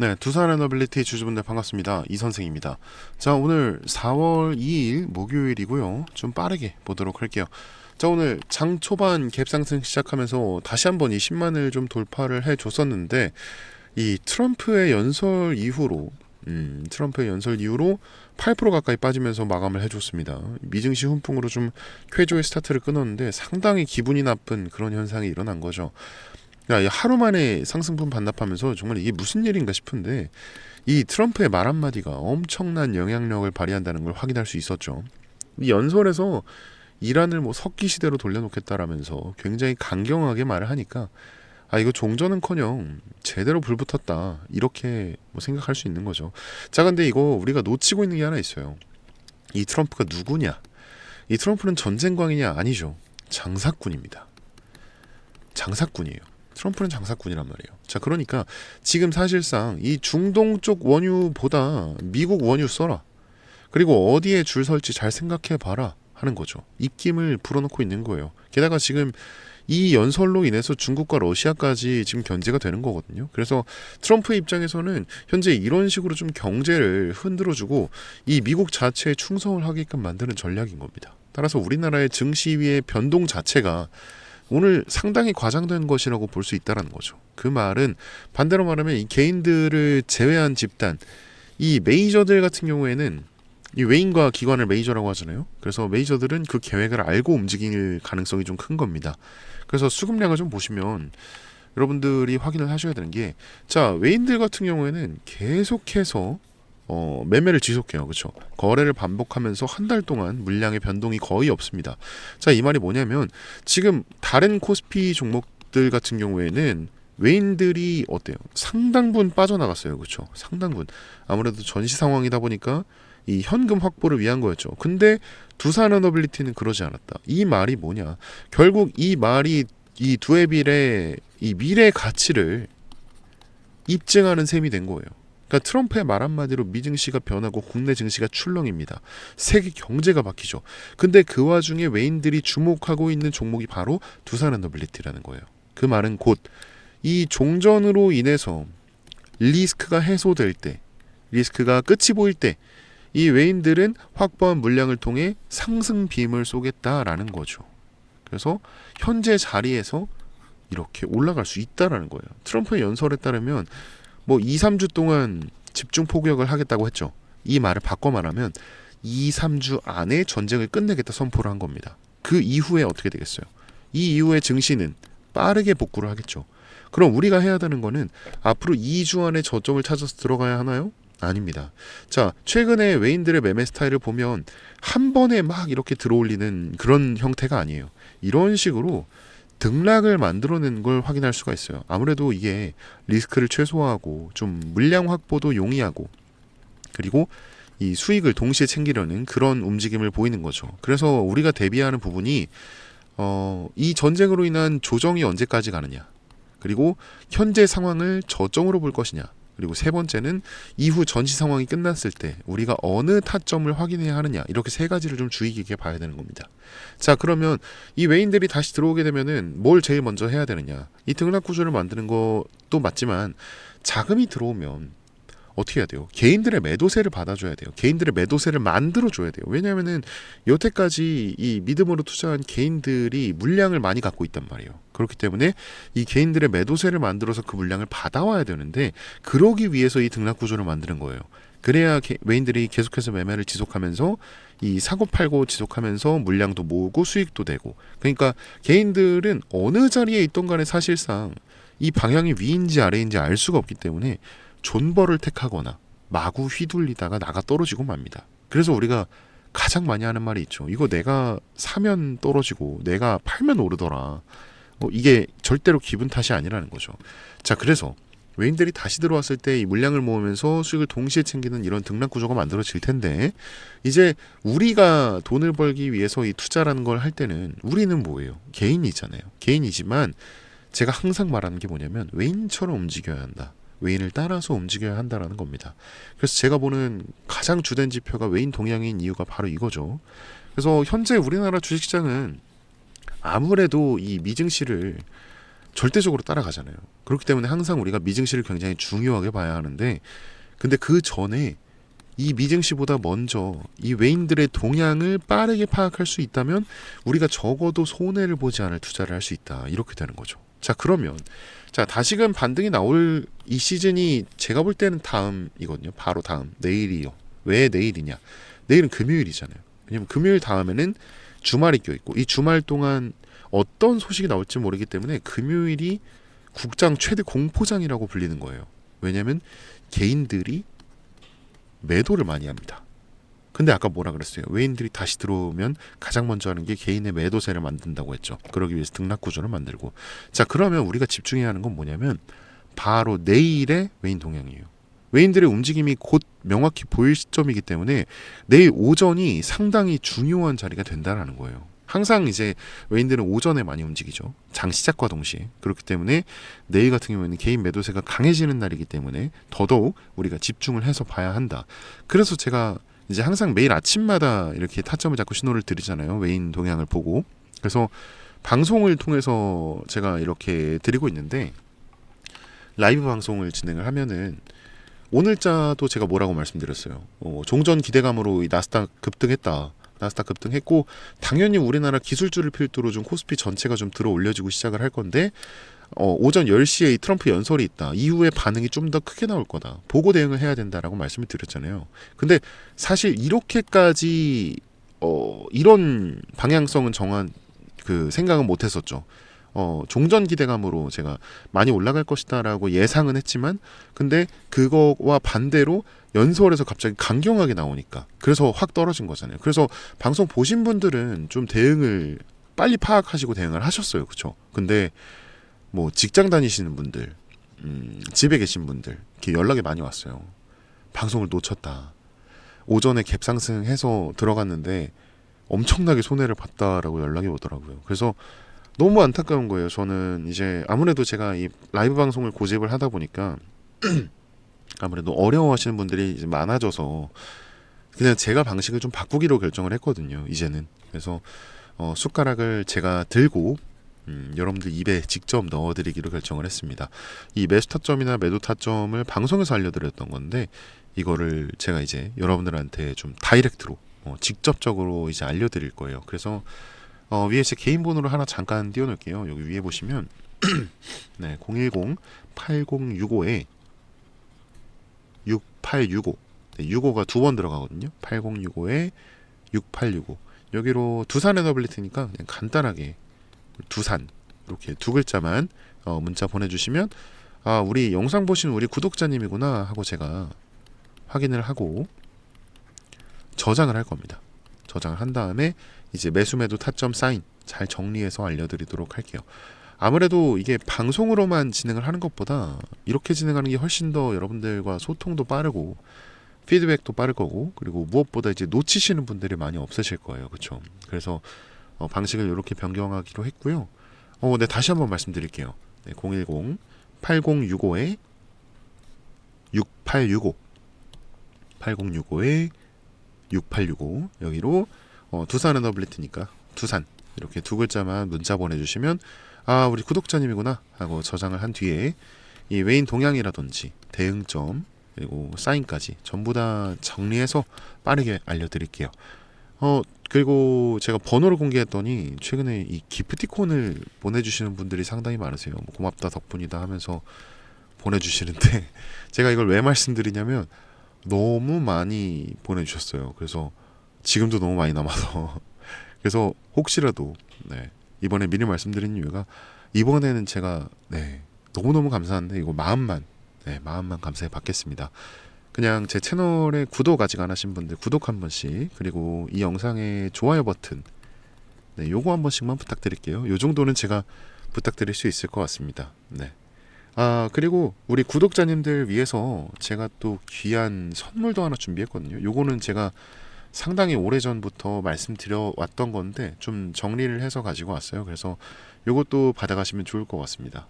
네, 두산 애너빌리티 주주분들 반갑습니다. 이 선생입니다. 자, 오늘 4월 2일 목요일이고요. 좀 빠르게 보도록 할게요. 자, 오늘 장 초반 갭 상승 시작하면서 다시 한번 이 10만을 좀 돌파를 해줬었는데 이 트럼프의 연설 이후로 8% 가까이 빠지면서 마감을 해줬습니다. 미증시 훈풍으로 좀 쾌조의 스타트를 끊었는데 상당히 기분이 나쁜 그런 현상이 일어난 거죠. 야, 하루 만에 상승분 반납하면서 정말 이게 무슨 일인가 싶은데 이 트럼프의 말 한마디가 엄청난 영향력을 발휘한다는 걸 확인할 수 있었죠. 이 연설에서 이란을 뭐 석기 시대로 돌려놓겠다라면서 굉장히 강경하게 말을 하니까 이거 종전은커녕 제대로 불붙었다 이렇게 뭐 생각할 수 있는 거죠. 자, 근데 이거 우리가 놓치고 있는 게 하나 있어요. 이 트럼프가 누구냐? 이 트럼프는 전쟁광이냐? 아니죠. 장사꾼입니다. 장사꾼이에요. 트럼프는 장사꾼이란 말이에요. 자, 그러니까 지금 사실상 이 중동 쪽 원유보다 미국 원유 써라. 그리고 어디에 줄 설지 잘 생각해 봐라 하는 거죠. 입김을 불어넣고 있는 거예요. 게다가 지금 이 연설로 인해서 중국과 러시아까지 지금 견제가 되는 거거든요. 그래서 트럼프 입장에서는 현재 이런 식으로 좀 경제를 흔들어주고 이 미국 자체에 충성을 하게끔 만드는 전략인 겁니다. 따라서 우리나라의 증시위의 변동 자체가 오늘 상당히 과장된 것이라고 볼 수 있다는 거죠. 그 말은 반대로 말하면 이 개인들을 제외한 집단, 이 메이저들 같은 경우에는 이 외인과 기관을 메이저라고 하잖아요. 그래서 메이저들은 그 계획을 알고 움직일 가능성이 좀 큰 겁니다. 그래서 수급량을 좀 보시면 여러분들이 확인을 하셔야 되는 게, 자, 외인들 같은 경우에는 계속해서 매매를 지속해요. 그렇죠? 거래를 반복하면서 한 달 동안 물량의 변동이 거의 없습니다. 자, 이 말이 뭐냐면 지금 다른 코스피 종목들 같은 경우에는 외인들이 어때요? 상당분 빠져나갔어요. 그렇죠? 상당분. 아무래도 전시 상황이다 보니까 이 현금 확보를 위한 거였죠. 근데 두산에너빌리티는 그러지 않았다. 이 말이 뭐냐? 결국 이 말이 이 두에빌의 이 미래 가치를 입증하는 셈이 된 거예요. 그러니까 트럼프의 말 한마디로 미증시가 변하고 국내 증시가 출렁입니다. 세계 경제가 바뀌죠. 근데 그 와중에 외인들이 주목하고 있는 종목이 바로 두산에너빌리티라는 거예요. 그 말은 곧 이 종전으로 인해서 리스크가 해소될 때, 리스크가 끝이 보일 때 이 외인들은 확보한 물량을 통해 상승 빔을 쏘겠다라는 거죠. 그래서 현재 자리에서 이렇게 올라갈 수 있다라는 거예요. 트럼프의 연설에 따르면 뭐 2, 3주 동안 집중 포격을 하겠다고 했죠. 이 말을 바꿔 말하면 2, 3주 안에 전쟁을 끝내겠다 선포를 한 겁니다. 그 이후에 어떻게 되겠어요? 이 이후에 증시는 빠르게 복구를 하겠죠. 그럼 우리가 해야 되는 거는 앞으로 2주 안에 저점을 찾아서 들어가야 하나요? 아닙니다. 자, 최근에 외인들의 매매 스타일을 보면 한 번에 막 이렇게 들어올리는 그런 형태가 아니에요. 이런 식으로 등락을 만들어낸 걸 확인할 수가 있어요. 아무래도 이게 리스크를 최소화하고 좀 물량 확보도 용이하고 그리고 이 수익을 동시에 챙기려는 그런 움직임을 보이는 거죠. 그래서 우리가 대비하는 부분이 이 전쟁으로 인한 조정이 언제까지 가느냐, 그리고 현재 상황을 저점으로 볼 것이냐, 그리고 세 번째는 이후 전시 상황이 끝났을 때 우리가 어느 타점을 확인해야 하느냐, 이렇게 세 가지를 좀 주의 깊게 봐야 되는 겁니다. 자, 그러면 이 외인들이 다시 들어오게 되면은 뭘 제일 먼저 해야 되느냐, 이 등락 구조를 만드는 것도 맞지만 자금이 들어오면 어떻게 해야 돼요? 개인들의 매도세를 받아줘야 돼요. 개인들의 매도세를 만들어줘야 돼요. 왜냐하면은 여태까지 이 믿음으로 투자한 개인들이 물량을 많이 갖고 있단 말이에요. 그렇기 때문에 이 개인들의 매도세를 만들어서 그 물량을 받아와야 되는데, 그러기 위해서 이 등락 구조를 만드는 거예요. 그래야 외인들이 계속해서 매매를 지속하면서 이 사고 팔고 지속하면서 물량도 모으고 수익도 되고, 그러니까 개인들은 어느 자리에 있던 간에 사실상 이 방향이 위인지 아래인지 알 수가 없기 때문에 존버를 택하거나 마구 휘둘리다가 나가 떨어지고 맙니다. 그래서 우리가 가장 많이 하는 말이 있죠. 이거 내가 사면 떨어지고 내가 팔면 오르더라. 이게 절대로 기분 탓이 아니라는 거죠. 자, 그래서 외인들이 다시 들어왔을 때 이 물량을 모으면서 수익을 동시에 챙기는 이런 등락 구조가 만들어질 텐데, 이제 우리가 돈을 벌기 위해서 이 투자라는 걸 할 때는 우리는 뭐예요? 개인이잖아요. 개인이지만 제가 항상 말하는 게 뭐냐면 외인처럼 움직여야 한다. 외인을 따라서 움직여야 한다라는 겁니다. 그래서 제가 보는 가장 주된 지표가 외인 동향인 이유가 바로 이거죠. 그래서 현재 우리나라 주식시장은 아무래도 이 미증시를 절대적으로 따라가잖아요. 그렇기 때문에 항상 우리가 미증시를 굉장히 중요하게 봐야 하는데, 근데 그 전에 이 미증시보다 먼저 이 외인들의 동향을 빠르게 파악할 수 있다면 우리가 적어도 손해를 보지 않을 투자를 할 수 있다. 이렇게 되는 거죠. 자, 그러면 자, 다시금 반등이 나올 이 시즌이 제가 볼 때는 다음이거든요. 바로 다음. 내일이요. 왜 내일이냐? 내일은 금요일이잖아요. 왜냐면 금요일 다음에는 주말이 껴있고, 이 주말 동안 어떤 소식이 나올지 모르기 때문에 금요일이 국장 최대 공포장이라고 불리는 거예요. 왜냐면 개인들이 매도를 많이 합니다. 근데 아까 뭐라 그랬어요? 외인들이 다시 들어오면 가장 먼저 하는 게 개인의 매도세를 만든다고 했죠. 그러기 위해서 등락 구조를 만들고. 자, 그러면 우리가 집중해야 하는 건 뭐냐면 바로 내일의 외인 동향이에요. 외인들의 움직임이 곧 명확히 보일 시점이기 때문에 내일 오전이 상당히 중요한 자리가 된다라는 거예요. 항상 이제 외인들은 오전에 많이 움직이죠. 장 시작과 동시에. 그렇기 때문에 내일 같은 경우에는 개인 매도세가 강해지는 날이기 때문에 더더욱 우리가 집중을 해서 봐야 한다. 그래서 제가 이제 항상 매일 아침마다 이렇게 타점을 잡고 신호를 드리잖아요. 외인 동향을 보고. 그래서 방송을 통해서 제가 이렇게 드리고 있는데, 라이브 방송을 진행을 하면은 오늘자도 제가 뭐라고 말씀드렸어요. 종전 기대감으로 이 나스닥 급등했다. 나스닥 급등했고, 당연히 우리나라 기술주를 필두로 좀 코스피 전체가 좀 들어 올려지고 시작을 할 건데, 오전 10시에 이 트럼프 연설이 있다. 이후에 반응이 좀 더 크게 나올 거다. 보고 대응을 해야 된다라고 말씀을 드렸잖아요. 근데 사실 이렇게까지 이런 방향성은 정한 그 생각은 못 했었죠. 종전 기대감으로 제가 많이 올라갈 것이다라고 예상은 했지만, 근데 그거와 반대로 연설에서 갑자기 강경하게 나오니까 그래서 확 떨어진 거잖아요. 그래서 방송 보신 분들은 좀 대응을 빨리 파악하시고 대응을 하셨어요. 그렇죠? 근데 뭐 직장 다니시는 분들, 집에 계신 분들 이렇게 연락이 많이 왔어요. 방송을 놓쳤다. 오전에 갭 상승해서 들어갔는데 엄청나게 손해를 봤다라고 연락이 오더라고요. 그래서 너무 안타까운 거예요. 저는 이제 아무래도 제가 이 라이브 방송을 고집을 하다 보니까 아무래도 어려워하시는 분들이 이제 많아져서 그냥 제가 방식을 좀 바꾸기로 결정을 했거든요. 이제는. 그래서 숟가락을 제가 들고 여러분들 입에 직접 넣어드리기로 결정을 했습니다. 이 매수 타점이나 매도 타점을 방송에서 알려드렸던 건데, 이거를 제가 이제 여러분들한테 좀 다이렉트로 직접적으로 이제 알려드릴 거예요. 그래서 위에 제 개인 번호를 하나 잠깐 띄워놓을게요. 여기 위에 보시면 네, 010-8065에 6865. 네, 65가 두 번 들어가거든요. 8065에 6865. 여기로 두산 에너빌리티니까 그냥 간단하게 두산 이렇게 두 글자만 문자 보내주시면, 아, 우리 영상 보신 우리 구독자님이구나 하고 제가 확인을 하고 저장을 할 겁니다. 저장을 한 다음에 이제 매수 매도 타점 사인 잘 정리해서 알려드리도록 할게요. 아무래도 이게 방송으로만 진행을 하는 것보다 이렇게 진행하는 게 훨씬 더 여러분들과 소통도 빠르고 피드백도 빠를 거고, 그리고 무엇보다 이제 놓치시는 분들이 많이 없으실 거예요. 그렇죠? 그래서 방식을 이렇게 변경하기로 했고요. 네, 다시 한번 말씀드릴게요. 네, 010-8065에 6865 8065에 6865 여기로 두산 에너빌리티니까 두산 이렇게 두 글자만 문자 보내주시면, 아, 우리 구독자님이구나 하고 저장을 한 뒤에 이 외인 동향이라든지 대응점 그리고 사인까지 전부 다 정리해서 빠르게 알려드릴게요. 그리고 제가 번호를 공개했더니 최근에 이 기프티콘을 보내주시는 분들이 상당히 많으세요. 뭐 고맙다 덕분이다 하면서 보내주시는데 제가 이걸 왜 말씀드리냐면 너무 많이 보내주셨어요. 그래서 지금도 너무 많이 남아서 그래서 혹시라도 네, 이번에 미리 말씀드린 이유가, 이번에는 제가 네, 너무너무 감사한데 이거 마음만 감사해 받겠습니다. 그냥 제 채널에 구독 아직 안 하신 분들 구독 한 번씩, 그리고 이 영상에 좋아요 버튼 네, 요거 한 번씩만 부탁드릴게요. 요 정도는 제가 부탁드릴 수 있을 것 같습니다. 네. 아, 그리고 우리 구독자님들 위해서 제가 또 귀한 선물도 하나 준비했거든요. 요거는 제가 상당히 오래전부터 말씀드려 왔던 건데 좀 정리를 해서 가지고 왔어요. 그래서 요것도 받아가시면 좋을 것 같습니다.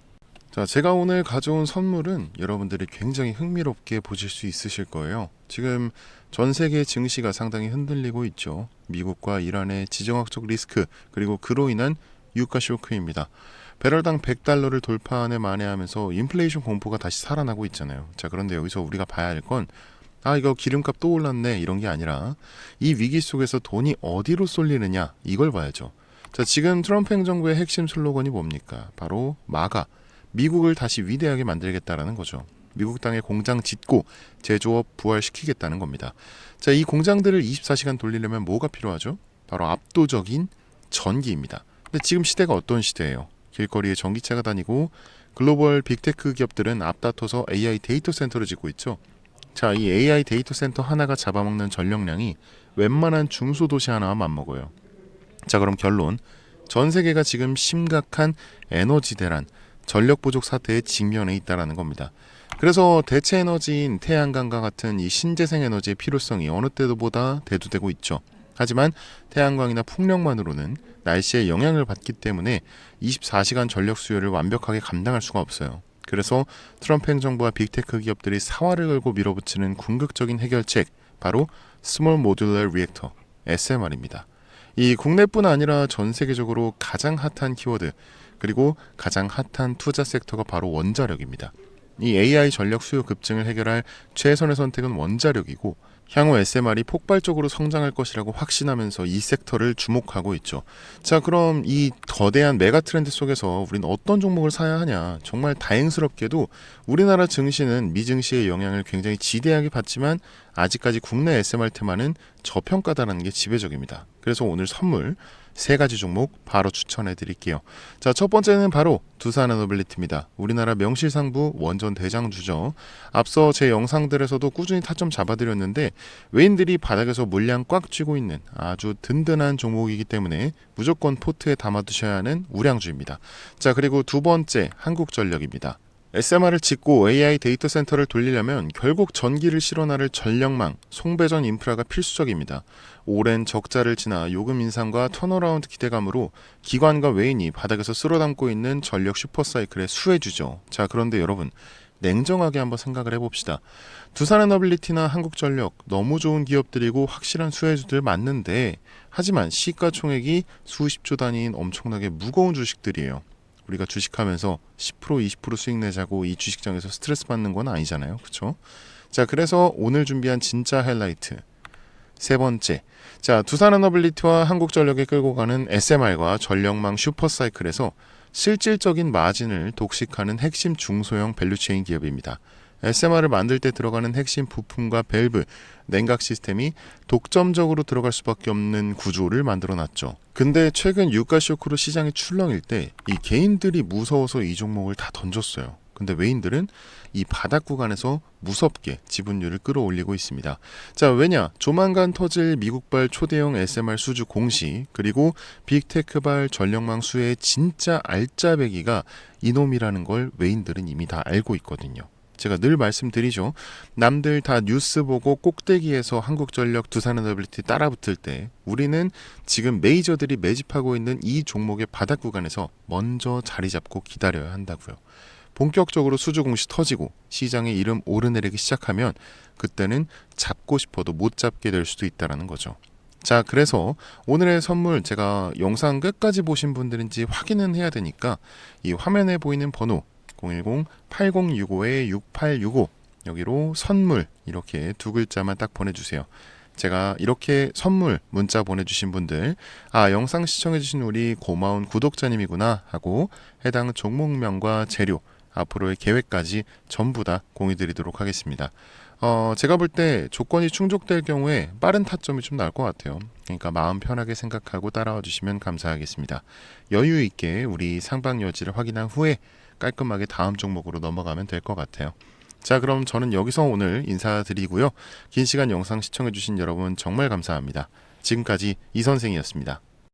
자, 제가 오늘 가져온 선물은 여러분들이 굉장히 흥미롭게 보실 수 있으실 거예요. 지금 전 세계 증시가 상당히 흔들리고 있죠. 미국과 이란의 지정학적 리스크, 그리고 그로 인한 유가 쇼크입니다. 배럴당 $100를 돌파하네 만회하면서 인플레이션 공포가 다시 살아나고 있잖아요. 자, 그런데 여기서 우리가 봐야 할 건 이거 기름값 또 올랐네 이런 게 아니라 이 위기 속에서 돈이 어디로 쏠리느냐 이걸 봐야죠. 자, 지금 트럼프 행정부의 핵심 슬로건이 뭡니까? 바로 마가, 미국을 다시 위대하게 만들겠다라는 거죠. 미국 땅에 공장 짓고 제조업 부활시키겠다는 겁니다. 자, 이 공장들을 24시간 돌리려면 뭐가 필요하죠? 바로 압도적인 전기입니다. 근데 지금 시대가 어떤 시대예요? 길거리에 전기차가 다니고 글로벌 빅테크 기업들은 앞다퉈서 AI 데이터 센터를 짓고 있죠. 자, 이 AI 데이터 센터 하나가 잡아먹는 전력량이 웬만한 중소도시 하나와 맞먹어요. 자, 그럼 결론. 전 세계가 지금 심각한 에너지 대란, 전력 부족 사태에 직면해 있다는 겁니다. 그래서 대체 에너지인 태양광과 같은 이 신재생 에너지의 필요성이 어느 때보다 대두되고 있죠. 하지만 태양광이나 풍력만으로는 날씨에 영향을 받기 때문에 24시간 전력 수요를 완벽하게 감당할 수가 없어요. 그래서 트럼프 행정부와 빅테크 기업들이 사활을 걸고 밀어붙이는 궁극적인 해결책, 바로 스몰 모듈러 리액터, SMR입니다. 이 국내뿐 아니라 전 세계적으로 가장 핫한 키워드, 그리고 가장 핫한 투자 섹터가 바로 원자력입니다. 이 AI 전력 수요 급증을 해결할 최선의 선택은 원자력이고, 향후 SMR이 폭발적으로 성장할 것이라고 확신하면서 이 섹터를 주목하고 있죠. 자, 그럼 이 거대한 메가 트렌드 속에서 우린 어떤 종목을 사야 하냐? 정말 다행스럽게도 우리나라 증시는 미증시의 영향을 굉장히 지대하게 받지만 아직까지 국내 SMR 테마는 저평가다라는 게 지배적입니다. 그래서 오늘 선물 3가지 종목 바로 추천해 드릴게요. 자, 첫 번째는 바로 두산에너빌리티입니다. 우리나라 명실상부 원전 대장주죠. 앞서 제 영상들에서도 꾸준히 타점 잡아드렸는데 외인들이 바닥에서 물량 꽉 쥐고 있는 아주 든든한 종목이기 때문에 무조건 포트에 담아두셔야 하는 우량주입니다. 자, 그리고 두 번째 한국전력입니다. SMR을 짓고 AI 데이터 센터를 돌리려면 결국 전기를 실어나를 전력망, 송배전 인프라가 필수적입니다. 오랜 적자를 지나 요금 인상과 턴어라운드 기대감으로 기관과 외인이 바닥에서 쓸어담고 있는 전력 슈퍼사이클의 수혜주죠. 자, 그런데 여러분, 냉정하게 한번 생각을 해봅시다. 두산에너빌리티나 한국전력 너무 좋은 기업들이고 확실한 수혜주들 맞는데, 하지만 시가총액이 수십조 단위인 엄청나게 무거운 주식들이에요. 우리가 주식하면서 10% 20% 수익 내자고 이 주식장에서 스트레스 받는 건 아니잖아요. 그렇죠? 자, 그래서 오늘 준비한 진짜 하이라이트 세 번째, 자, 두산에너빌리티와 한국전력에 끌고 가는 SMR과 전력망 슈퍼사이클에서 실질적인 마진을 독식하는 핵심 중소형 밸류체인 기업입니다. SMR을 만들 때 들어가는 핵심 부품과 밸브, 냉각 시스템이 독점적으로 들어갈 수밖에 없는 구조를 만들어놨죠. 근데 최근 유가 쇼크로 시장이 출렁일 때 이 개인들이 무서워서 이 종목을 다 던졌어요. 근데 외인들은 이 바닥 구간에서 무섭게 지분율을 끌어올리고 있습니다. 자, 왜냐? 조만간 터질 미국발 초대형 SMR 수주 공시, 그리고 빅테크발 전력망 수의 진짜 알짜배기가 이놈이라는 걸 외인들은 이미 다 알고 있거든요. 제가 늘 말씀드리죠. 남들 다 뉴스 보고 꼭대기에서 한국전력, 두산에너빌리티 따라붙을 때 우리는 지금 메이저들이 매집하고 있는 이 종목의 바닥 구간에서 먼저 자리 잡고 기다려야 한다고요. 본격적으로 수주 공시 터지고 시장의 이름 오르내리기 시작하면 그때는 잡고 싶어도 못 잡게 될 수도 있다는 거죠. 자, 그래서 오늘의 선물, 제가 영상 끝까지 보신 분들인지 확인은 해야 되니까 이 화면에 보이는 번호 010-8065-6865 여기로 선물 이렇게 2글자만 딱 보내주세요. 제가 이렇게 선물 문자 보내주신 분들, 영상 시청해주신 우리 고마운 구독자님이구나 하고 해당 종목명과 재료, 앞으로의 계획까지 전부 다 공유드리도록 하겠습니다. 제가 볼 때 조건이 충족될 경우에 빠른 타점이 좀 나을 것 같아요. 그러니까 마음 편하게 생각하고 따라와 주시면 감사하겠습니다. 여유 있게 우리 상방 여지를 확인한 후에 깔끔하게 다음 종목으로 넘어가면 될 것 같아요. 자, 그럼 저는 여기서 오늘 인사드리고요. 긴 시간 영상 시청해주신 여러분 정말 감사합니다. 지금까지 이선생이었습니다.